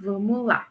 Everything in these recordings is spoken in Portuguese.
Vamos lá.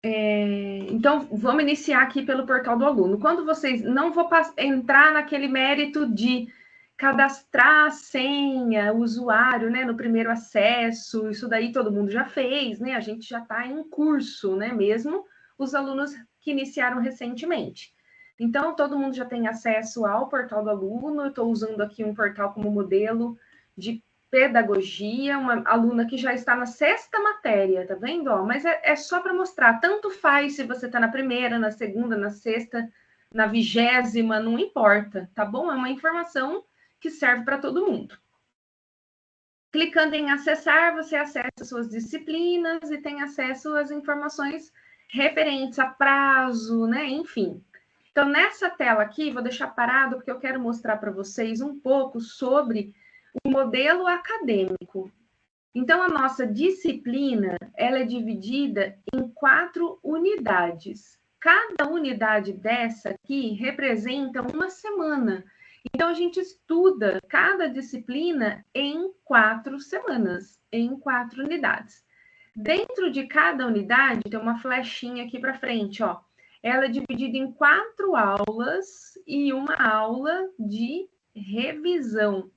Então, vamos iniciar aqui pelo portal do aluno. Quando vocês... Não vou entrar naquele mérito de cadastrar a senha, o usuário, né, no primeiro acesso, isso daí todo mundo já fez, né? A gente já está em curso, né? Mesmo os alunos que iniciaram recentemente. Então, todo mundo já tem acesso ao portal do aluno. Eu estou usando aqui um portal como modelo de pedagogia, uma aluna que já está na 6ª matéria, tá vendo? Ó, mas é só para mostrar, tanto faz se você está na primeira, na segunda, na 6ª, na 20ª, não importa, tá bom? É uma informação que serve para todo mundo. Clicando em acessar, você acessa suas disciplinas e tem acesso às informações referentes a prazo, né? Enfim. Então, nessa tela aqui, vou deixar parado, porque eu quero mostrar para vocês um pouco sobre o modelo acadêmico. Então, a nossa disciplina, ela é dividida em 4 unidades. Cada unidade dessa aqui representa uma semana. Então, a gente estuda cada disciplina em 4 semanas, em 4 unidades. Dentro de cada unidade, tem uma flechinha aqui para frente, ó. Ela é dividida em 4 aulas e uma aula de revisão,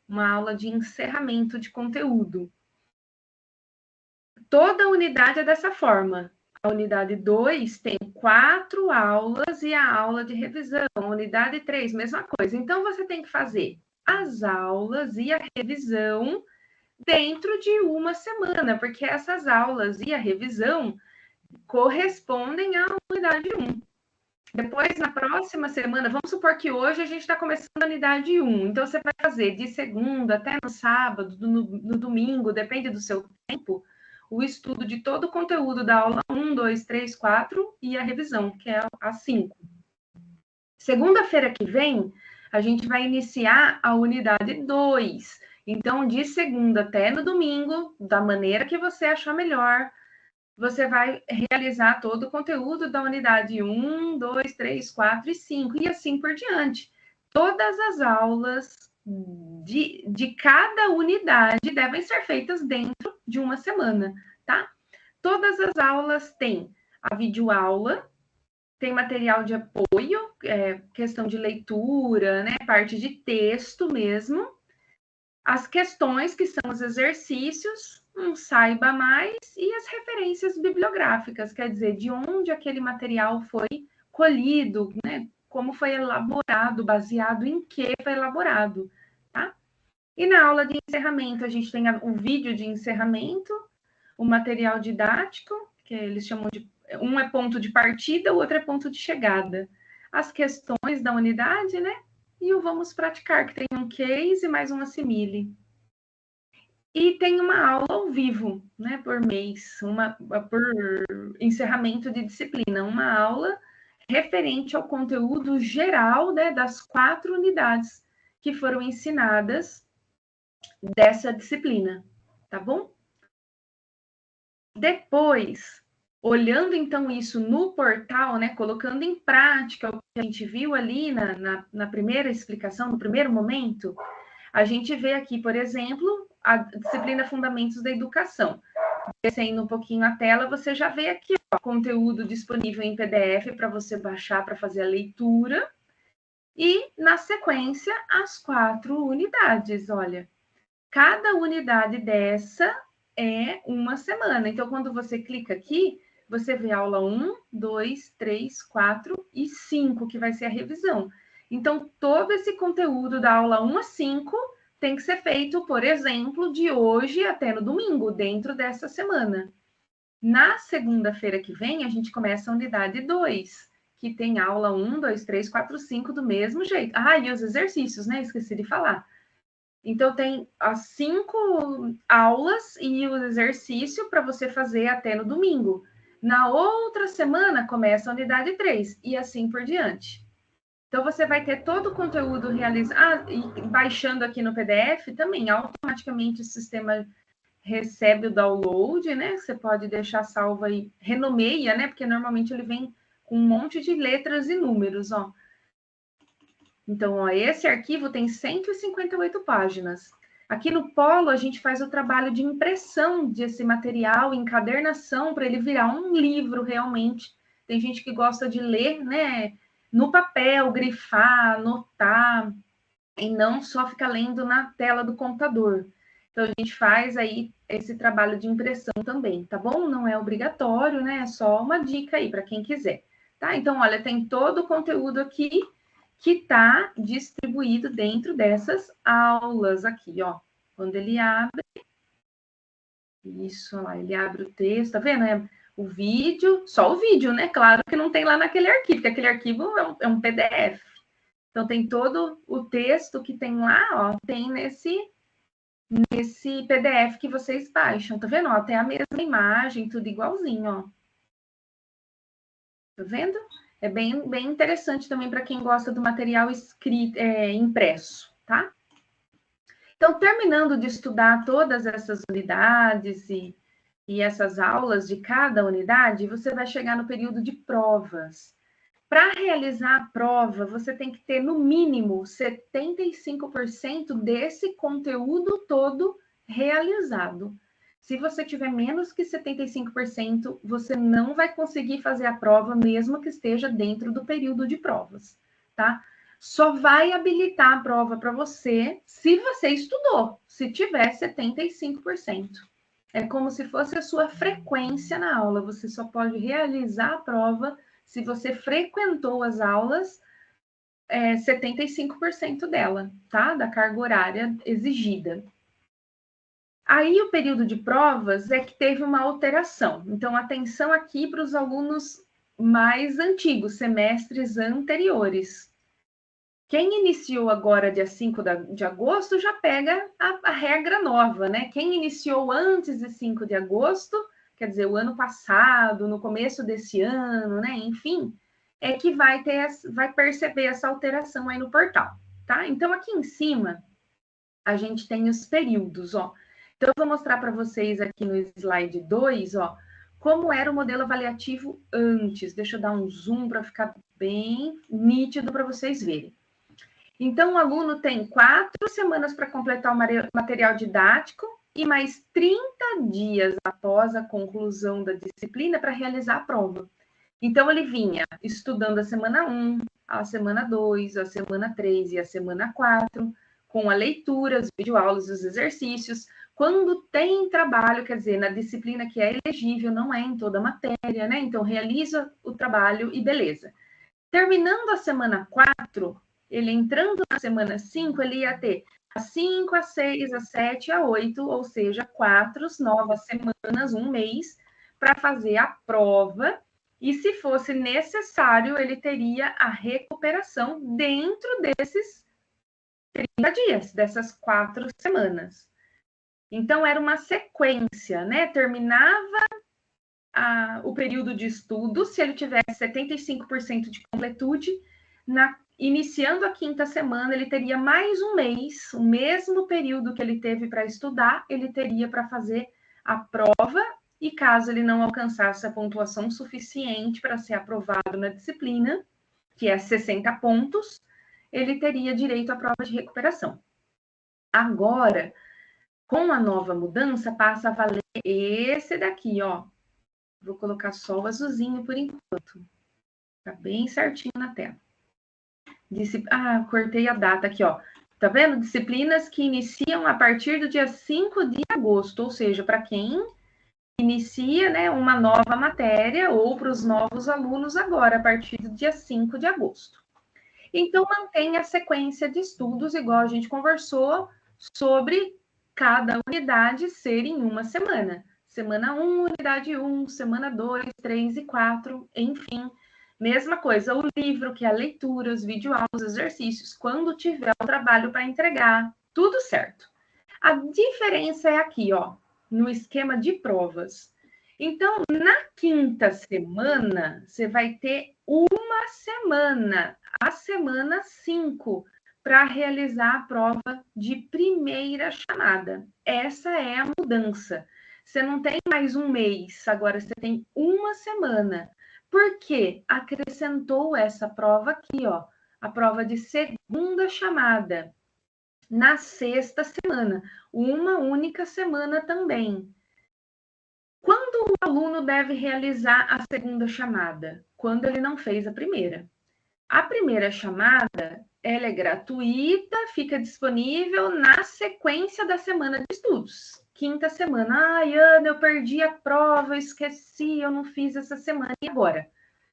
uma aula de encerramento de conteúdo. Toda unidade é dessa forma. A unidade 2 tem 4 aulas e a aula de revisão. A unidade 3, mesma coisa. Então, você tem que fazer as aulas e a revisão dentro de uma semana, porque essas aulas e a revisão correspondem à unidade 1. Depois, na próxima semana, vamos supor que hoje a gente está começando a unidade 1. Então, você vai fazer de segunda até no sábado, no domingo, depende do seu tempo, o estudo de todo o conteúdo da aula 1, 2, 3, 4 e a revisão, que é a 5. Segunda-feira que vem, a gente vai iniciar a unidade 2. Então, de segunda até no domingo, da maneira que você achar melhor, você vai realizar todo o conteúdo da unidade 1, 2, 3, 4 e 5, e assim por diante. Todas as aulas de cada unidade devem ser feitas dentro de uma semana, tá? Todas as aulas têm a videoaula, tem material de apoio, questão de leitura, né? Parte de texto mesmo, as questões, que são os exercícios, um saiba mais, e as referências bibliográficas, quer dizer, de onde aquele material foi colhido, né? Como foi elaborado, baseado em que foi elaborado, tá? E na aula de encerramento, a gente tem o vídeo de encerramento, o material didático, que eles chamam de... Um é ponto de partida, o outro é ponto de chegada. As questões da unidade, né? E o Vamos Praticar, que tem um case e mais um assimile. E tem uma aula ao vivo, né, por mês, por encerramento de disciplina, uma aula referente ao conteúdo geral, né, das 4 unidades que foram ensinadas dessa disciplina, tá bom? Depois, olhando então isso no portal, né, colocando em prática o que a gente viu ali na primeira explicação, no primeiro momento, a gente vê aqui, por exemplo, a disciplina Fundamentos da Educação. Descendo um pouquinho a tela, você já vê aqui o conteúdo disponível em PDF para você baixar para fazer a leitura. E, na sequência, as 4 unidades. Olha, cada unidade dessa é uma semana. Então, quando você clica aqui, você vê aula 1, 2, 3, 4 e 5, que vai ser a revisão. Então, todo esse conteúdo da aula 1 a 5 tem que ser feito, por exemplo, de hoje até no domingo, dentro dessa semana. Na segunda-feira que vem, a gente começa a unidade 2, que tem aula 1, 2, 3, 4, 5 do mesmo jeito. Ah, e os exercícios, né? Esqueci de falar. Então, tem as 5 aulas e o exercício para você fazer até no domingo. Na outra semana, começa a unidade 3, e assim por diante. Então, você vai ter todo o conteúdo realizado, e baixando aqui no PDF também, automaticamente o sistema recebe o download, né? Você pode deixar salvo aí, renomeia, né? Porque normalmente ele vem com um monte de letras e números, ó. Então, ó, esse arquivo tem 158 páginas. Aqui no polo, a gente faz o trabalho de impressão desse material, encadernação, para ele virar um livro realmente. Tem gente que gosta de ler, né, no papel, grifar, anotar, e não só ficar lendo na tela do computador. Então, a gente faz aí esse trabalho de impressão também, tá bom? Não é obrigatório, né? É só uma dica aí para quem quiser, tá? Então, olha, tem todo o conteúdo aqui que está distribuído dentro dessas aulas aqui, ó. Quando ele abre, isso lá, ele abre o texto, tá vendo? É o vídeo, só o vídeo, né? Claro que não tem lá naquele arquivo, porque aquele arquivo é um PDF. Então, tem todo o texto que tem lá, ó, tem nesse PDF que vocês baixam, tá vendo? Ó, tem a mesma imagem, tudo igualzinho, ó. Tá vendo? É bem interessante também para quem gosta do material escrito, impresso, tá? Então, terminando de estudar todas essas unidades e essas aulas de cada unidade, você vai chegar no período de provas. Para realizar a prova, você tem que ter, no mínimo, 75% desse conteúdo todo realizado. Se você tiver menos que 75%, você não vai conseguir fazer a prova, mesmo que esteja dentro do período de provas, tá? Só vai habilitar a prova para você se você estudou, se tiver 75%. É como se fosse a sua frequência na aula. Você só pode realizar a prova se você frequentou as aulas, 75% dela, tá? Da carga horária exigida. Aí, o período de provas é que teve uma alteração. Então, atenção aqui para os alunos mais antigos, semestres anteriores. Quem iniciou agora, dia 5 de agosto, já pega a regra nova, né? Quem iniciou antes de 5 de agosto, quer dizer, o ano passado, no começo desse ano, né? Enfim, é que vai perceber essa alteração aí no portal, tá? Então, aqui em cima, a gente tem os períodos, ó. Então, eu vou mostrar para vocês aqui no slide 2, ó, como era o modelo avaliativo antes. Deixa eu dar um zoom para ficar bem nítido para vocês verem. Então, o aluno tem 4 semanas para completar o material didático e mais 30 dias após a conclusão da disciplina para realizar a prova. Então, ele vinha estudando a semana 1, a semana 2, a semana 3 e a semana 4, com a leitura, as videoaulas, os exercícios. Quando tem trabalho, quer dizer, na disciplina que é elegível, não é em toda a matéria, né? Então, realiza o trabalho e beleza. Terminando a semana 4, ele entrando na semana 5, ele ia ter a 5, a 6, a 7, a 8, ou seja, 4 novas semanas, um mês, para fazer a prova. E se fosse necessário, ele teria a recuperação dentro desses 30 dias, dessas 4 semanas. Então, era uma sequência, né? Terminava o período de estudo, se ele tivesse 75% de completude, iniciando a 5ª semana, ele teria mais um mês, o mesmo período que ele teve para estudar, ele teria para fazer a prova, e caso ele não alcançasse a pontuação suficiente para ser aprovado na disciplina, que é 60 pontos, ele teria direito à prova de recuperação. Agora, com a nova mudança, passa a valer esse daqui, ó. Vou colocar só o azulzinho por enquanto. Tá bem certinho na tela. Cortei a data aqui, ó. Tá vendo? Disciplinas que iniciam a partir do dia 5 de agosto, ou seja, para quem inicia, né, uma nova matéria ou para os novos alunos agora, a partir do dia 5 de agosto. Então, mantém a sequência de estudos, igual a gente conversou, sobre cada unidade ser em uma semana. Semana 1, unidade 1, semana 2, 3 e 4, enfim. Mesma coisa, o livro, que é a leitura, os videoaulas, exercícios, quando tiver o trabalho para entregar, tudo certo. A diferença é aqui, ó, no esquema de provas. Então, na 5ª semana, você vai ter uma semana, a semana 5, para realizar a prova de primeira chamada. Essa é a mudança. Você não tem mais um mês, agora você tem uma semana. Por quê? Acrescentou essa prova aqui, ó, a prova de segunda chamada. na sexta semana, uma única semana também. Quando o aluno deve realizar a segunda chamada? Quando ele não fez a primeira. A primeira chamada, ela é gratuita, fica disponível na sequência da semana de estudos. Quinta semana, ai, Ana, eu perdi a prova, eu esqueci, eu não fiz essa semana, e agora?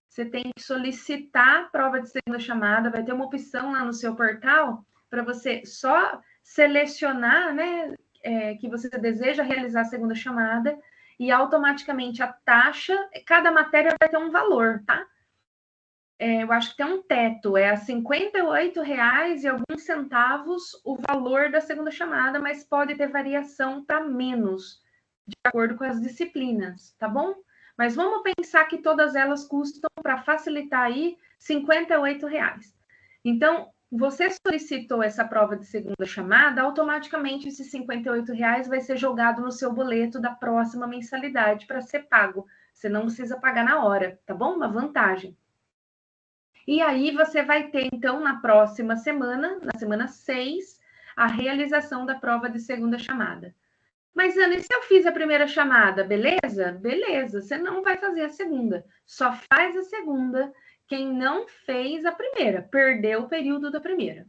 Você tem que solicitar a prova de segunda chamada, vai ter uma opção lá no seu portal para você só selecionar, né, que você deseja realizar a segunda chamada e automaticamente a taxa, cada matéria vai ter um valor, tá? Eu acho que tem um teto, é a R$ 58,00 e alguns centavos o valor da segunda chamada, mas pode ter variação para menos, de acordo com as disciplinas, tá bom? Mas vamos pensar que todas elas custam, para facilitar aí, R$ 58,00. Então, você solicitou essa prova de segunda chamada, automaticamente esses R$ 58,00 vai ser jogado no seu boleto da próxima mensalidade para ser pago. Você não precisa pagar na hora, tá bom? Uma vantagem. E aí você vai ter, então, na próxima semana, na semana 6, a realização da prova de segunda chamada. Mas, Ana, e se eu fiz a primeira chamada, beleza? Beleza, você não vai fazer a segunda. Só faz a segunda quem não fez a primeira, perdeu o período da primeira.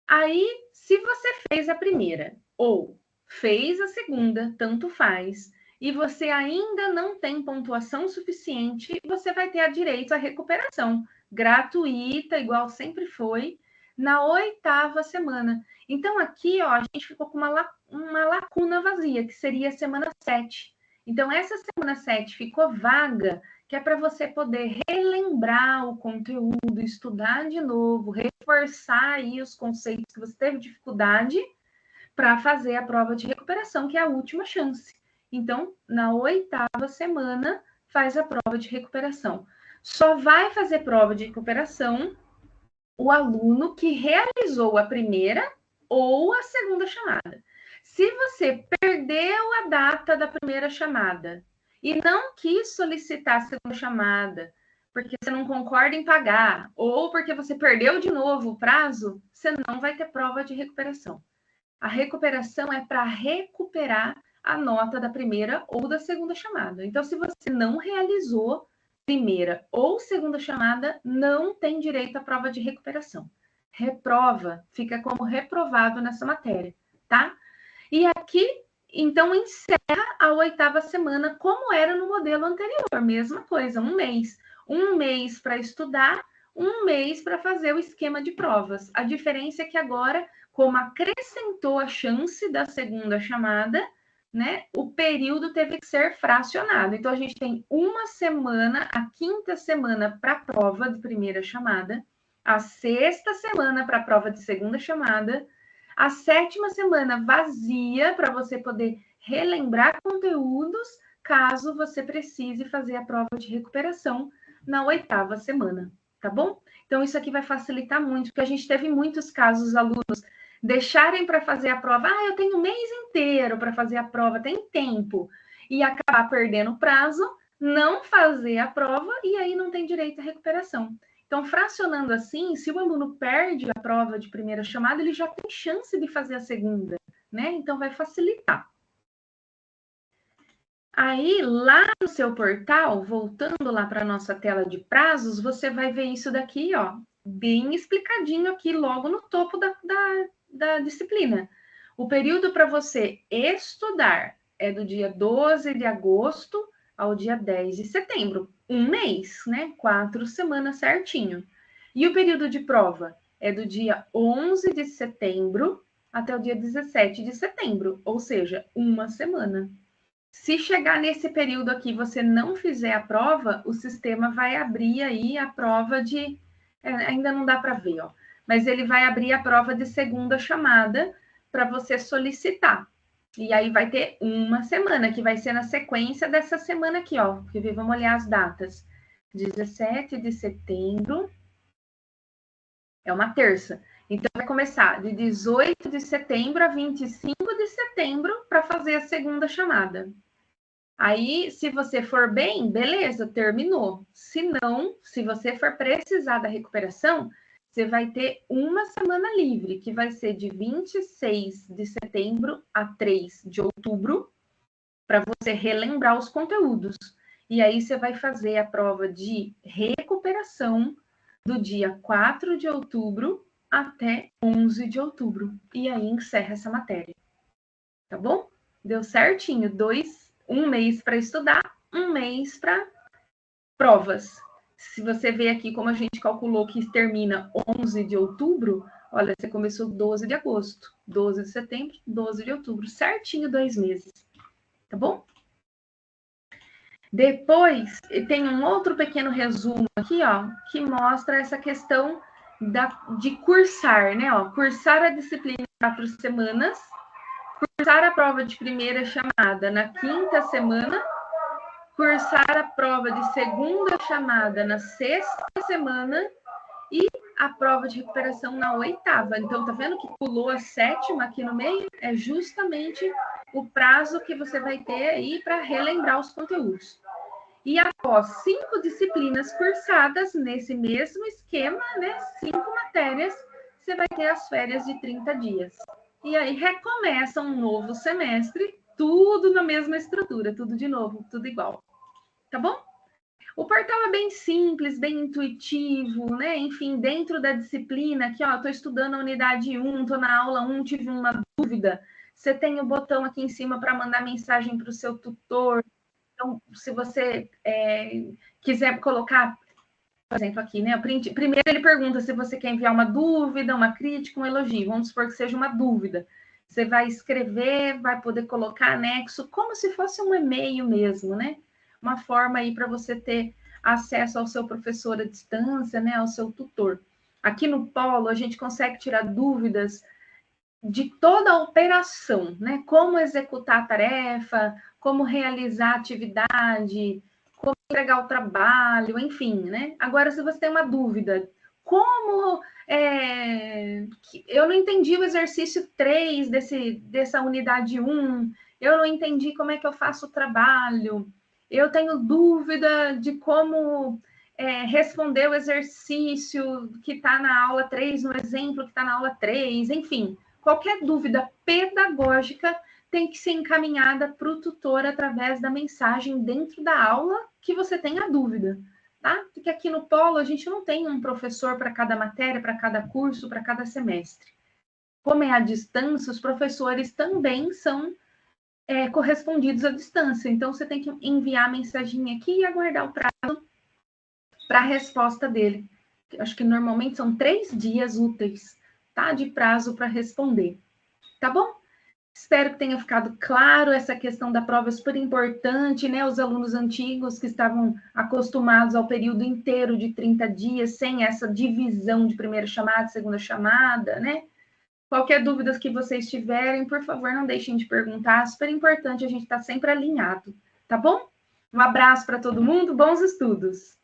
Aí, se você fez a primeira ou fez a segunda, tanto faz, e você ainda não tem pontuação suficiente, você vai ter direito à recuperação gratuita, igual sempre foi, na 8ª semana. Então, aqui, ó, a gente ficou com uma lacuna vazia, que seria a semana 7. Então, essa semana 7 ficou vaga, que é para você poder relembrar o conteúdo, estudar de novo, reforçar aí os conceitos que você teve dificuldade para fazer a prova de recuperação, que é a última chance. Então, na 8ª semana, faz a prova de recuperação. Só vai fazer prova de recuperação o aluno que realizou a primeira ou a segunda chamada. Se você perdeu a data da primeira chamada e não quis solicitar a segunda chamada, porque você não concorda em pagar, ou porque você perdeu de novo o prazo, você não vai ter prova de recuperação. A recuperação é para recuperar a nota da primeira ou da segunda chamada. Então, se você não realizou primeira ou segunda chamada, não tem direito à prova de recuperação. Reprova, fica como reprovado nessa matéria, tá? E aqui, então, encerra a 8ª semana, como era no modelo anterior, mesma coisa, um mês. Um mês para estudar, um mês para fazer o esquema de provas. A diferença é que agora, como acrescentou a chance da segunda chamada, né, o período teve que ser fracionado. Então, a gente tem uma semana, a 5ª semana para a prova de primeira chamada, a 6ª semana para a prova de segunda chamada, a 7ª semana vazia para você poder relembrar conteúdos, caso você precise fazer a prova de recuperação na 8ª semana, tá bom? Então, isso aqui vai facilitar muito, porque a gente teve muitos casos, alunos deixarem para fazer a prova, eu tenho um mês inteiro para fazer a prova, tem tempo, e acabar perdendo o prazo, não fazer a prova, e aí não tem direito à recuperação. Então, fracionando assim, se o aluno perde a prova de primeira chamada, ele já tem chance de fazer a segunda, né? Então, vai facilitar. Aí, lá no seu portal, voltando lá para a nossa tela de prazos, você vai ver isso daqui, ó, bem explicadinho aqui, logo no topo da disciplina. O período para você estudar é do dia 12 de agosto ao dia 10 de setembro. Um mês, né? 4 semanas certinho. E o período de prova é do dia 11 de setembro até o dia 17 de setembro, ou seja, uma semana. Se chegar nesse período aqui você não fizer a prova, o sistema vai abrir aí a prova de... ainda não dá para ver, ó. Mas ele vai abrir a prova de segunda chamada para você solicitar. E aí vai ter uma semana, que vai ser na sequência dessa semana aqui, ó. Vamos olhar as datas. 17 de setembro é uma terça. Então, vai começar de 18 de setembro a 25 de setembro para fazer a segunda chamada. Aí, se você for bem, beleza, terminou. Se não, se você for precisar da recuperação, você vai ter uma semana livre, que vai ser de 26 de setembro a 3 de outubro, para você relembrar os conteúdos. E aí você vai fazer a prova de recuperação do dia 4 de outubro até 11 de outubro. E aí encerra essa matéria. Tá bom? Deu certinho. Um mês para estudar, um mês para provas. Se você vê aqui como a gente calculou que termina 11 de outubro, olha, você começou 12 de agosto, 12 de setembro, 12 de outubro, certinho 2 meses. Tá bom? Depois, tem um outro pequeno resumo aqui, ó, que mostra essa questão de cursar, né? Ó, cursar a disciplina em 4 semanas, cursar a prova de primeira chamada na 5ª semana, cursar a prova de segunda chamada na 6ª semana e a prova de recuperação na 8ª. Então, tá vendo que pulou a 7ª aqui no meio? É justamente o prazo que você vai ter aí para relembrar os conteúdos. E após 5 disciplinas cursadas nesse mesmo esquema, né, 5 matérias, você vai ter as férias de 30 dias. E aí recomeça um novo semestre, tudo na mesma estrutura, tudo de novo, tudo igual. Tá bom? O portal é bem simples, bem intuitivo, né? Enfim, dentro da disciplina, aqui, ó, estou estudando a unidade 1, estou na aula 1, tive uma dúvida. Você tem o botão aqui em cima para mandar mensagem para o seu tutor. Então, se você quiser colocar, por exemplo, aqui, né? Primeiro ele pergunta se você quer enviar uma dúvida, uma crítica, um elogio. Vamos supor que seja uma dúvida. Você vai escrever, vai poder colocar anexo, como se fosse um e-mail mesmo, né? Uma forma aí para você ter acesso ao seu professor à distância, né? Ao seu tutor. Aqui no Polo, a gente consegue tirar dúvidas de toda a operação, né? Como executar a tarefa, como realizar a atividade, como entregar o trabalho, enfim, né? Agora, se você tem uma dúvida, como eu não entendi o exercício 3 dessa unidade 1, eu não entendi como é que eu faço o trabalho, eu tenho dúvida de como responder o exercício que está na aula 3, no exemplo que está na aula 3, enfim, qualquer dúvida pedagógica tem que ser encaminhada para o tutor através da mensagem dentro da aula que você tenha dúvida, tá? Porque aqui no Polo a gente não tem um professor para cada matéria, para cada curso, para cada semestre. Como é à distância, os professores também são correspondidos à distância. Então, você tem que enviar a mensagem aqui e aguardar o prazo para a resposta dele. Acho que normalmente são 3 dias úteis, tá? De prazo para responder. Tá bom? Espero que tenha ficado claro essa questão da prova super importante, né? Os alunos antigos que estavam acostumados ao período inteiro de 30 dias, sem essa divisão de primeira chamada, segunda chamada, né? Qualquer dúvida que vocês tiverem, por favor, não deixem de perguntar. Super importante a gente estar sempre alinhado, tá bom? Um abraço para todo mundo, bons estudos!